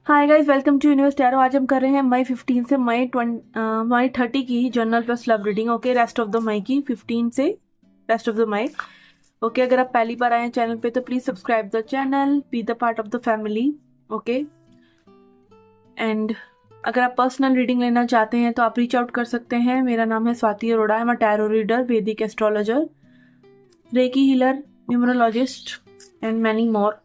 Hi guys, welcome to Universe Tarot. आज हम कर रहे हैं मई 15 से मई 30 की general plus love reading. Okay, rest of the May की 15 से rest of the May. Okay, अगर आप पहली बार आए हैं चैनल पे तो please subscribe the channel, be the part of the family. Okay, and अगर आप पर्सनल रीडिंग लेना चाहते हैं तो आप रीच आउट कर सकते हैं। मेरा नाम है Swati Arora, I am a tarot reader, Vedic astrologer, reiki healer, numerologist and many more.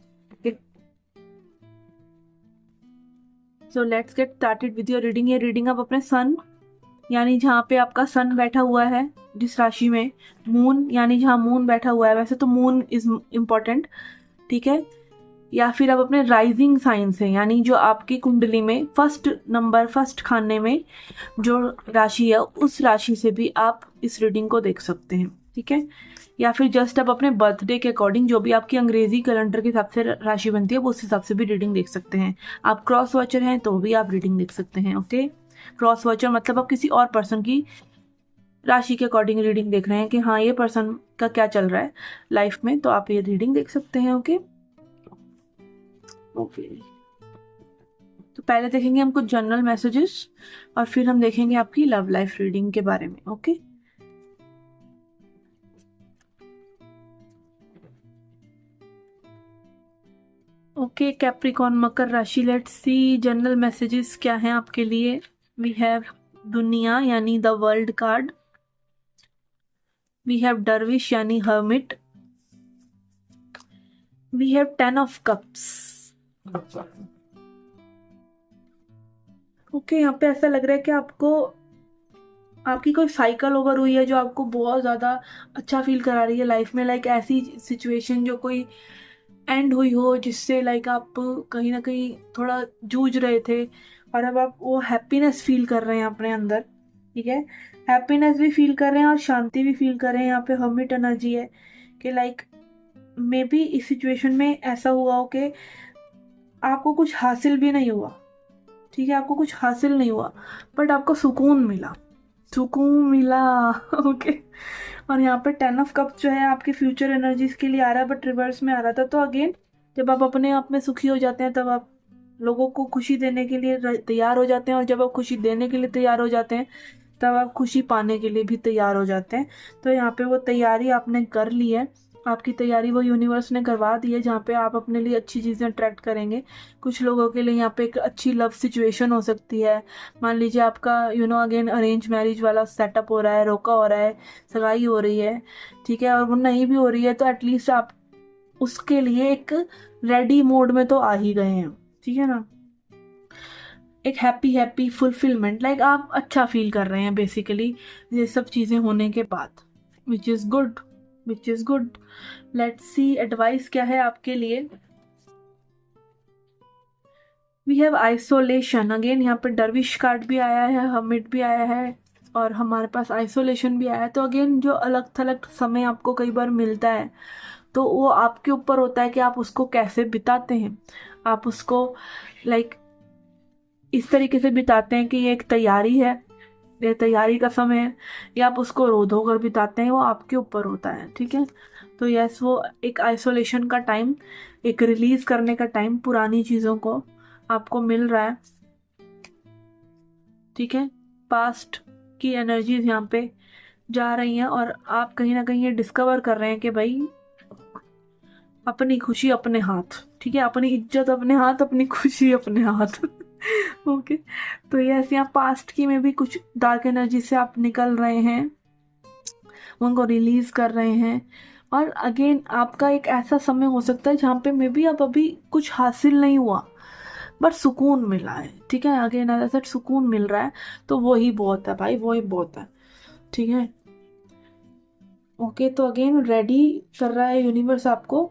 So let's get started with your reading. ये रीडिंग आप अपने सन यानी जहाँ पे आपका सन बैठा हुआ है, जिस राशि में, मून यानी जहाँ मून बैठा हुआ है, वैसे तो मून इज इम्पोर्टेंट, ठीक है, या फिर आप अपने राइजिंग साइन से यानी जो आपकी कुंडली में फर्स्ट खाने में जो राशि है उस राशि से भी आप इस रीडिंग को देख सकते हैं, ठीक है, या फिर जस्ट आप अपने बर्थडे के अकॉर्डिंग जो भी आपकी अंग्रेजी कैलेंडर के हिसाब से राशि बनती है वो उस हिसाब से भी रीडिंग देख सकते हैं। आप क्रॉस वॉचर हैं तो भी आप रीडिंग देख सकते हैं। ओके, क्रॉस वॉचर मतलब आप किसी और पर्सन की राशि के अकॉर्डिंग रीडिंग देख रहे हैं कि हाँ ये पर्सन का क्या चल रहा है लाइफ में, तो आप ये रीडिंग देख सकते हैं। ओके ओके, तो पहले देखेंगे हम कुछ जनरल मैसेजेस और फिर हम देखेंगे आपकी लव लाइफ रीडिंग के बारे में। ओके, ओके कैप्रिकॉन, मकर राशि, लेट्स सी जनरल मैसेजेस क्या हैं आपके लिए। वी हैव दुनिया यानी the world card, we have डरविश यानी hermit, we have 10 of cups. Okay, यहाँ पे ऐसा लग रहा है कि आपकी कोई साइकिल ओवर हुई है जो आपको बहुत ज़्यादा अच्छा फील करा रही है लाइफ में। लाइक ऐसी सिचुएशन जो कोई एंड हुई हो जिससे लाइक आप कहीं ना कहीं थोड़ा जूझ रहे थे और अब आप वो हैप्पीनेस फील कर रहे हैं अपने अंदर, ठीक है, हैप्पीनेस भी फील कर रहे हैं और शांति भी फील कर रहे हैं। यहाँ पे हर्मिट एनर्जी है कि लाइक मे बी इस सिचुएशन में ऐसा हुआ हो कि आपको कुछ हासिल भी नहीं हुआ, ठीक है, आपको कुछ हासिल नहीं हुआ बट आपको सुकून मिला, सुकून मिला। ओके, और यहाँ पे 10 ऑफ कप्स जो है आपकी फ्यूचर एनर्जीज के लिए आ रहा है बट रिवर्स में आ रहा था। तो अगेन जब आप अपने आप में सुखी हो जाते हैं तब आप लोगों को खुशी देने के लिए तैयार हो जाते हैं, और जब आप खुशी देने के लिए तैयार हो जाते हैं तब आप खुशी पाने के लिए भी तैयार हो जाते हैं। तो यहाँ पे वो तैयारी आपने कर ली है, आपकी तैयारी वो यूनिवर्स ने करवा दी है जहाँ पे आप अपने लिए अच्छी चीज़ें अट्रैक्ट करेंगे। कुछ लोगों के लिए यहाँ पे एक अच्छी लव सिचुएशन हो सकती है। मान लीजिए आपका अगेन अरेंज मैरिज वाला सेटअप हो रहा है, रोका हो रहा है, सगाई हो रही है, ठीक है, और वो नहीं भी हो रही है तो एटलीस्ट आप उसके लिए एक रेडी मोड में तो आ ही गए हैं, ठीक है ना, एक हैप्पी फुलफिलमेंट, लाइक आप अच्छा फील कर रहे हैं बेसिकली ये सब चीज़ें होने के बाद, which is good, which is good. Let's see advice क्या है आपके लिए। वी हैव आइसोलेशन, अगेन यहाँ पे डरविश कार्ड भी आया है, हमिट भी आया है और हमारे पास आइसोलेशन भी आया है। तो अगेन जो अलग थलग समय आपको कई बार मिलता है तो वो आपके ऊपर होता है कि आप उसको कैसे बिताते हैं। आप उसको लाइक इस तरीके से बिताते हैं कि ये एक तैयारी है, ये तैयारी का समय है, या आप उसको रो धो कर बिताते हैं, वो आपके ऊपर होता है, ठीक है। तो यस, वो एक आइसोलेशन का टाइम, एक रिलीज करने का टाइम पुरानी चीज़ों को आपको मिल रहा है, ठीक है। पास्ट की एनर्जीज यहाँ पे जा रही हैं और आप कहीं ना कहीं ये डिस्कवर कर रहे हैं कि भाई अपनी खुशी अपने हाथ, ठीक है, अपनी इज्जत अपने हाथ, अपनी खुशी अपने हाथ। ओके, तो यस, यहाँ पास्ट की में भी कुछ डार्क एनर्जी से आप निकल रहे हैं, उनको रिलीज कर रहे हैं। और अगेन आपका एक ऐसा समय हो सकता है जहाँ पे मे बी आप अभी कुछ हासिल नहीं हुआ बट सुकून मिला है, ठीक है, अगेन ऐसा सुकून मिल रहा है तो वही बहुत है भाई, वही बहुत है, ठीक है। ओके, तो अगेन रेडी कर रहा है यूनिवर्स आपको।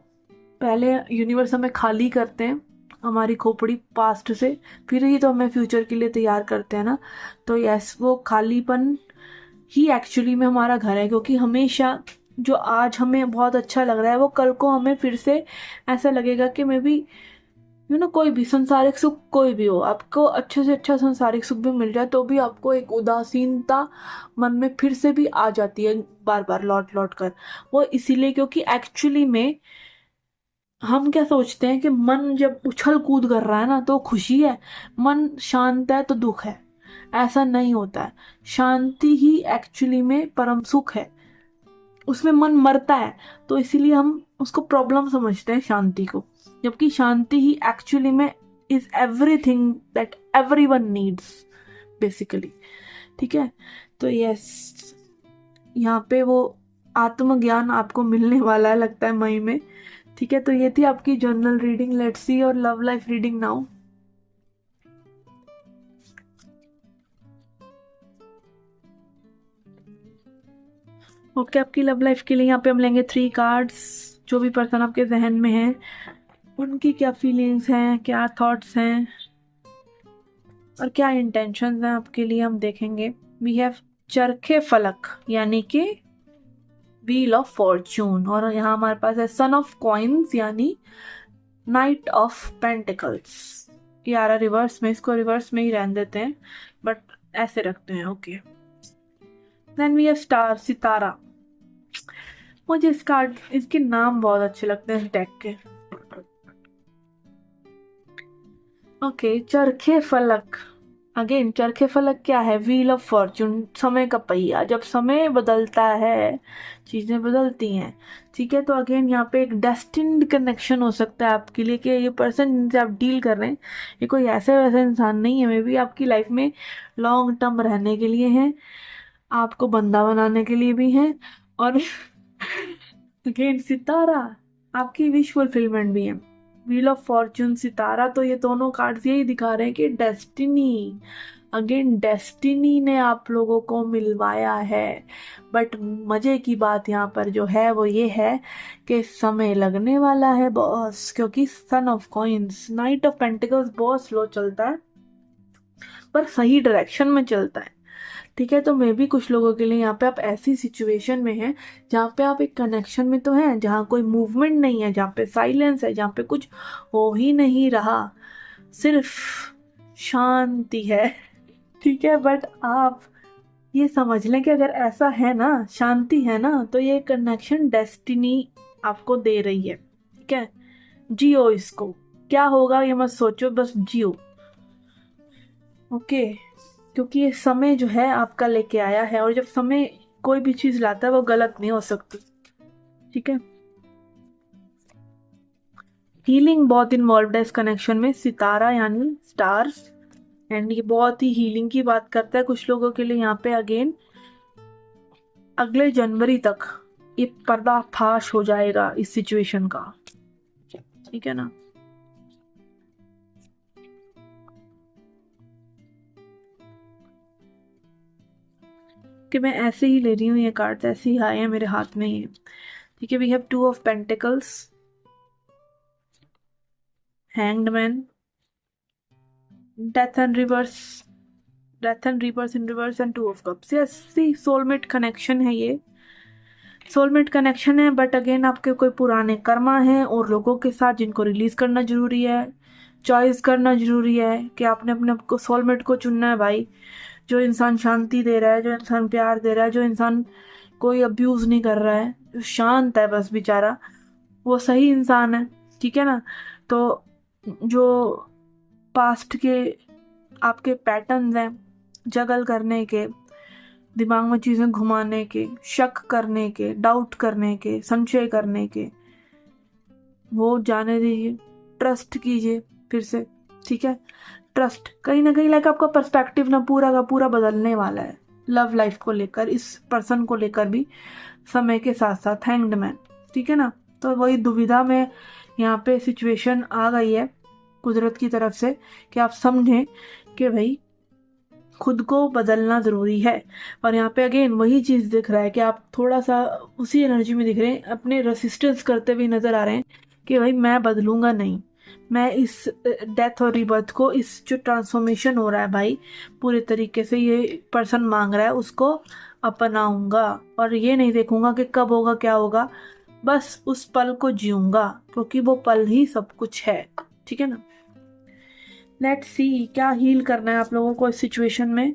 पहले यूनिवर्स हमें खाली करते हैं हमारी खोपड़ी पास्ट से, फिर ही तो हमें फ्यूचर के लिए तैयार करते हैं ना। तो यस, वो खालीपन ही एक्चुअली में हमारा घर है, क्योंकि हमेशा जो आज हमें बहुत अच्छा लग रहा है वो कल को हमें फिर से ऐसा लगेगा कि मैं भी कोई भी संसारिक सुख कोई भी हो, आपको अच्छे से अच्छा संसारिक सुख भी मिल जाए तो भी आपको एक उदासीनता मन में फिर से भी आ जाती है बार बार लौट लौट कर। वो इसीलिए क्योंकि एक्चुअली में हम क्या सोचते हैं कि मन जब उछल कूद कर रहा है ना तो खुशी है, मन शांत है तो दुख है। ऐसा नहीं होता है। शांति ही एक्चुअली में परम सुख है। उसमें मन मरता है तो इसीलिए हम उसको प्रॉब्लम समझते हैं शांति को, जबकि शांति ही एक्चुअली में is everything that everyone needs basically. ठीक है, तो यस, यहाँ पे वो आत्मज्ञान आपको मिलने वाला है लगता है मई में। ठीक है, तो ये थी आपकी जर्नल रीडिंग। लेट्स सी और love life reading now. Okay, आपकी लव लाइफ के लिए यहाँ पे हम लेंगे 3 कार्ड्स। जो भी पर्सन आपके जहन में है उनकी क्या फीलिंग्स हैं, क्या थॉट्स हैं और क्या इंटेंशंस हैं आपके लिए, हम देखेंगे। वी हैव चरखे फलक यानी कि व्हील ऑफ फॉर्चून, और यहाँ हमारे पास है सन ऑफ कॉइन्स यानी नाइट ऑफ पेंटिकल्स। ये आ रहा रिवर्स में, इसको रिवर्स में ही रहने देते हैं बट ऐसे रखते हैं। Okay, then we have star, सितारा। मुझे इस कार्ड, इसके नाम बहुत अच्छे लगते हैं इस डेक के। ओके, चरखे फलक। अगेन चरखे फलक क्या है? व्हील ऑफ फॉर्चून, समय का पहिया। जब समय बदलता है चीजें बदलती हैं। ठीक है, तो अगेन यहाँ पे एक डेस्टिन्ड कनेक्शन हो सकता है आपके लिए कि ये पर्सन जिनसे आप डील कर रहे हैं ये कोई ऐसे वैसे इंसान नहीं है, मे बी आपकी लाइफ में लॉन्ग टर्म रहने के लिए है, आपको बंदा बनाने के लिए भी है। और अगेन सितारा, आपकी विश फुलफिलमेंट भी है। व्हील ऑफ फॉर्चून, सितारा, तो ये दोनों कार्ड्स यही दिखा रहे हैं कि डेस्टिनी, अगेन डेस्टिनी ने आप लोगों को मिलवाया है। बट मजे की बात यहाँ पर जो है वो ये है कि समय लगने वाला है बॉस, क्योंकि son of coins, night of pentacles बहुत स्लो चलता है पर सही डायरेक्शन में चलता है। ठीक है, तो मे भी कुछ लोगों के लिए यहाँ पे आप ऐसी सिचुएशन में हैं जहाँ पे आप एक कनेक्शन में तो हैं, जहाँ कोई मूवमेंट नहीं है, जहाँ पे साइलेंस है, जहाँ पे कुछ हो ही नहीं रहा, सिर्फ शांति है। ठीक है, बट आप ये समझ लें कि अगर ऐसा है ना, शांति है ना, तो ये कनेक्शन डेस्टिनी आपको दे रही है। ठीक है, जियो इसको, क्या होगा ये मत सोचो, बस जियो। ओके, क्योंकि ये समय जो है आपका लेके आया है, और जब समय कोई भी चीज लाता है वो गलत नहीं हो सकती। ठीक है, हीलिंग बहुत इन्वॉल्व है इस कनेक्शन में। सितारा यानी स्टार्स, एंड ये बहुत ही हीलिंग की बात करता है कुछ लोगों के लिए यहाँ पे। अगेन अगले जनवरी तक ये पर्दाफाश हो जाएगा इस सिचुएशन का। ठीक है ना, कि मैं ऐसे ही ले रही हूँ, ये कार्ड्स ऐसे ही आए हैं मेरे हाथ में ये। ठीक है, we have 2 of pentacles, hanged man, death and reverse, death and reverse in reverse, and 2 of cups. Yes, see soulmate connection है ये, सोलमेट कनेक्शन है। बट अगेन आपके कोई पुराने कर्मा हैं और लोगों के साथ जिनको रिलीज करना जरूरी है, चॉइस करना जरूरी है कि आपने अपने को सोलमेट को चुनना है भाई। जो इंसान शांति दे रहा है, जो इंसान प्यार दे रहा है, जो इंसान कोई अब्यूज नहीं कर रहा है, जो शांत है बस बेचारा, वो सही इंसान है। ठीक है ना, तो जो पास्ट के आपके पैटर्न्स हैं जगल करने के, दिमाग में चीजें घुमाने के, शक करने के, डाउट करने के, संशय करने के, वो जाने दीजिए, ट्रस्ट कीजिए फिर से। ठीक है, ट्रस्ट कहीं ना कहीं लाइक आपका पर्सपेक्टिव ना पूरा का पूरा बदलने वाला है लव लाइफ को लेकर, इस पर्सन को लेकर भी समय के साथ साथ। हैंग्ड मैन, ठीक है ना, तो वही दुविधा में यहाँ पे सिचुएशन आ गई है कुदरत की तरफ से कि आप समझें कि भाई खुद को बदलना ज़रूरी है। और यहाँ पे अगेन वही चीज़ दिख रहा है कि आप थोड़ा सा उसी एनर्जी में दिख रहे हैं, अपने रेसिस्टेंस करते हुए नज़र आ रहे हैं कि भाई मैं बदलूंगा नहीं, मैं इस डेथ और रिबर्थ को, इस जो ट्रांसफॉर्मेशन हो रहा है भाई पूरे तरीके से ये पर्सन मांग रहा है उसको अपनाऊंगा, और ये नहीं देखूंगा कि कब होगा क्या होगा, बस उस पल को जीऊंगा क्योंकि वो पल ही सब कुछ है। ठीक है ना, लेट्स सी क्या हील करना है आप लोगों को इस सिचुएशन में।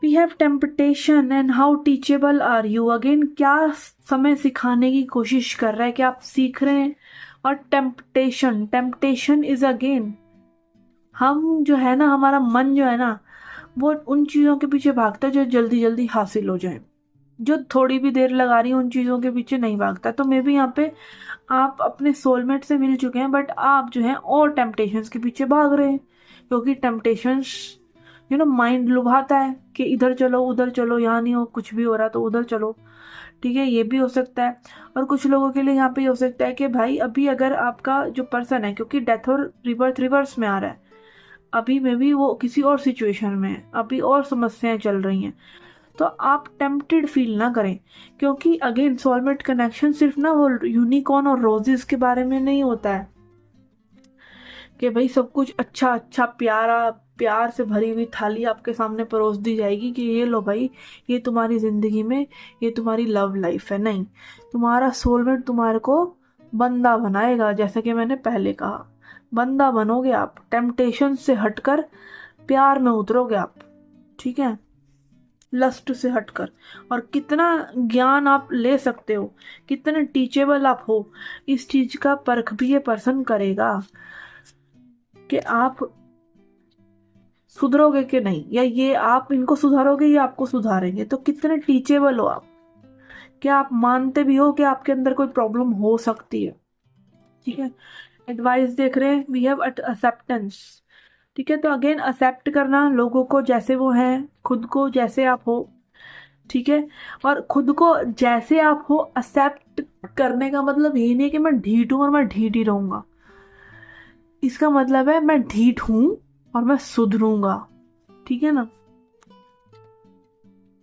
We have temptation and how teachable are you. Again क्या समय सिखाने की कोशिश कर रहा है कि आप सीख रहे हैं। और टेम्पटेशन, टेम्पटेशन इज अगेन, हम जो है ना, हमारा मन जो है ना, वो उन चीज़ों के पीछे भागता है जो जल्दी जल्दी हासिल हो जाए, जो थोड़ी भी देर लगा रही है उन चीज़ों के पीछे नहीं भागता। तो मे बी यहाँ पे आप अपने सोलमेट से मिल चुके हैं, बट आप जो है और टेम्पटेशंस के पीछे भाग रहे हैं, क्योंकि टेम्पटेशंस माइंड लुभाता है कि इधर चलो उधर चलो, यहाँ नहीं हो कुछ भी हो रहा तो उधर चलो। ठीक है, ये भी हो सकता है। और कुछ लोगों के लिए यहाँ पे ये हो सकता है कि भाई अभी अगर आपका जो पर्सन है, क्योंकि डेथ और रिबर्थ रिवर्स में आ रहा है, अभी में भी वो किसी और सिचुएशन में है, अभी और समस्याएं चल रही हैं, तो आप टेम्प्टेड फील ना करें। क्योंकि अगेन सोलमेट कनेक्शन सिर्फ ना वो यूनिकॉर्न और रोजेस के बारे में नहीं होता है कि भाई सब कुछ अच्छा अच्छा प्यारा प्यार से भरी हुई थाली आपके सामने परोस दी जाएगी कि ये लो भाई, ये तुम्हारी जिंदगी में, ये तुम्हारी लव लाइफ है। नहीं, तुम्हारा सोलमेट तुम्हारे को बंदा बनाएगा। जैसे कि मैंने पहले कहा, बंदा बनोगे आप, टेम्पटेशन से हटकर प्यार में उतरोगे आप। ठीक है, लस्ट से हटकर। और कितना ज्ञान आप ले सकते हो, कितने टीचेबल आप हो, इस चीज का परख भी ये पर्सन करेगा कि आप सुधरोगे कि नहीं, या ये आप इनको सुधारोगे या आपको सुधारेंगे। तो कितने टीचेबल हो आप, क्या आप मानते भी हो कि आपके अंदर कोई प्रॉब्लम हो सकती है। ठीक है, एडवाइस देख रहे हैं, वी हैव एक्सेप्टेंस। ठीक है, तो अगेन एक्सेप्ट करना लोगों को जैसे वो हैं, खुद को जैसे आप हो। ठीक है, और खुद को जैसे आप हो एक्सेप्ट करने का मतलब ये नहीं कि मैं ढीठ हूं और मैं ढीठ ही रहूंगा। इसका मतलब है मैं ढीठ हूं और मैं सुधरूंगा। ठीक है ना।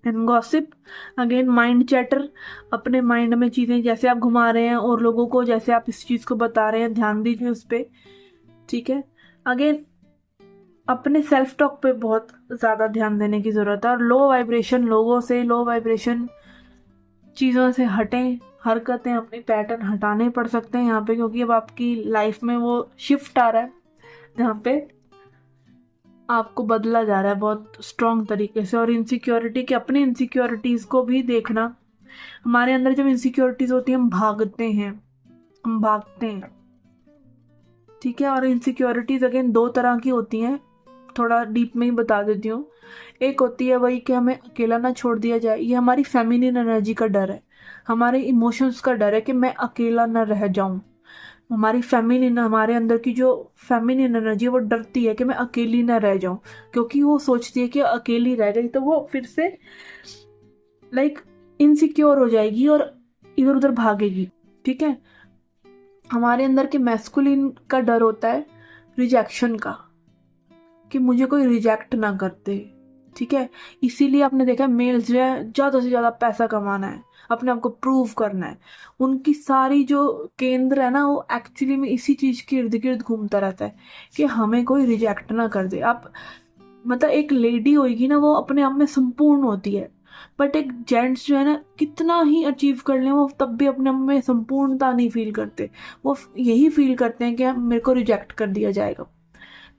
And gossip, again mind chatter, अपने माइंड में चीजें जैसे आप घुमा रहे हैं और लोगों को जैसे आप इस चीज को बता रहे हैं, ध्यान दीजिए उस पर। ठीक है, अगेन अपने सेल्फ टॉक पे बहुत ज्यादा ध्यान देने की जरूरत है। और लो वाइब्रेशन लोगों से, लो वाइब्रेशन चीजों से हटें। हरकतें, अपनी पैटर्न हटाने पड़ सकते हैं यहाँ पे, क्योंकि अब आपकी लाइफ में वो शिफ्ट आ रहा है जहाँ पे आपको बदला जा रहा है बहुत स्ट्रॉन्ग तरीके से। और इनसिक्योरिटी के, अपनी इनसिक्योरिटीज को भी देखना। हमारे अंदर जब इनसिक्योरिटीज होती है, हम भागते हैं, हम भागते हैं। ठीक है, और इनसिक्योरिटीज अगेन दो तरह की होती हैं, थोड़ा डीप में ही बता देती हूँ। एक होती है वही कि हमें अकेला ना छोड़ दिया जाए, ये हमारी फेमिनिन एनर्जी का डर है, हमारे इमोशंस का डर है कि मैं अकेला ना रह जाऊं। हमारी फेमिनिन, हमारे अंदर की जो फेमिनिन एनर्जी है वो डरती है कि मैं अकेली ना रह जाऊं, क्योंकि वो सोचती है कि अकेली रह गई तो वो फिर से लाइक इनसिक्योर हो जाएगी और इधर उधर भागेगी। ठीक है, हमारे अंदर के मैस्कुलिन का डर होता है रिजेक्शन का, कि मुझे कोई रिजेक्ट ना कर दे। ठीक है, इसीलिए आपने देखा मेल्स जो है ज्यादा से ज्यादा पैसा कमाना है, अपने आप को प्रूव करना है, उनकी सारी जो केंद्र है ना वो एक्चुअली में इसी चीज के इर्द गिर्द घूमता रहता है कि हमें कोई रिजेक्ट ना कर दे। आप मतलब एक लेडी होगी ना, वो अपने आप में संपूर्ण होती है, बट एक जेंट्स जो है ना, कितना ही अचीव कर ले वो तब भी अपने आप में संपूर्णता नहीं फील करते। वो यही फील करते हैं कि मेरे को रिजेक्ट कर दिया जाएगा,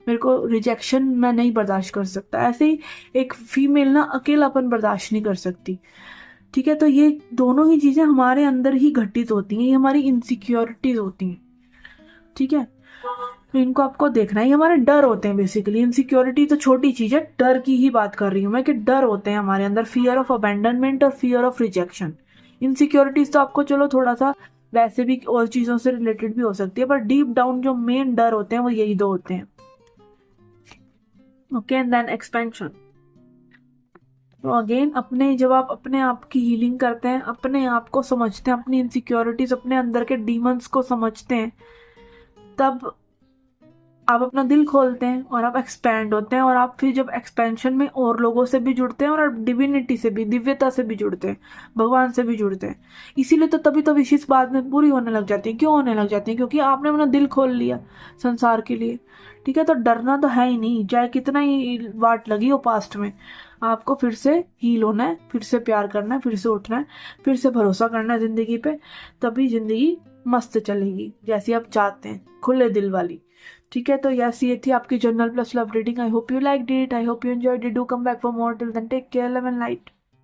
मेरे को रिजेक्शन मैं नहीं बर्दाश्त कर सकता। ऐसे ही एक फीमेल ना अकेलापन बर्दाश्त नहीं कर सकती। ठीक है, तो ये दोनों ही चीजें हमारे अंदर ही घटित होती हैं, ये हमारी इनसिक्योरिटीज होती हैं। ठीक है, तो इनको आपको देखना है, ये हमारे डर होते हैं बेसिकली। इनसिक्योरिटी तो छोटी चीज है, डर की ही बात कर रही हूँ मैं, कि डर होते हैं हमारे अंदर, फियर ऑफ अबैंडनमेंट और फियर ऑफ रिजेक्शन। इनसिक्योरिटीज तो आपको चलो थोड़ा सा वैसे भी और चीजों से रिलेटेड भी हो सकती है, पर डीप डाउन जो मेन डर होते हैं वो यही दो होते हैं। Okay, and then expansion. तो अगेन अपने, जब आप अपने आप की हीलिंग करते हैं, अपने आप को समझते हैं, अपनी इनसिक्योरिटीज, अपने अंदर के डीमंस को समझते हैं, तब आप अपना दिल खोलते हैं और आप एक्सपैंड होते हैं। और आप फिर जब एक्सपेंशन में और लोगों से भी जुड़ते हैं और आप डिविनिटी से भी, दिव्यता से भी जुड़ते हैं, भगवान से भी जुड़ते हैं। इसीलिए तो तभी तो विशेष बाद में पूरी होने लग जाती है। क्यों होने लग जाती है? क्योंकि आपने अपना दिल खोल लिया संसार के लिए। ठीक है, तो डरना तो है ही नहीं, चाहे कितना ही वाट लगी हो पास्ट में। आपको फिर से हील होना है, फिर से प्यार करना है, फिर से उठना है, फिर से भरोसा करना है जिंदगी पे, तभी जिंदगी मस्त चलेगी जैसी आप चाहते हैं, खुले दिल वाली। ठीक है, तो यस, ये थी आपकी general plus love reading. I hope you like it, I hope you enjoyed it. Do come back for more. Till then take care, love and light.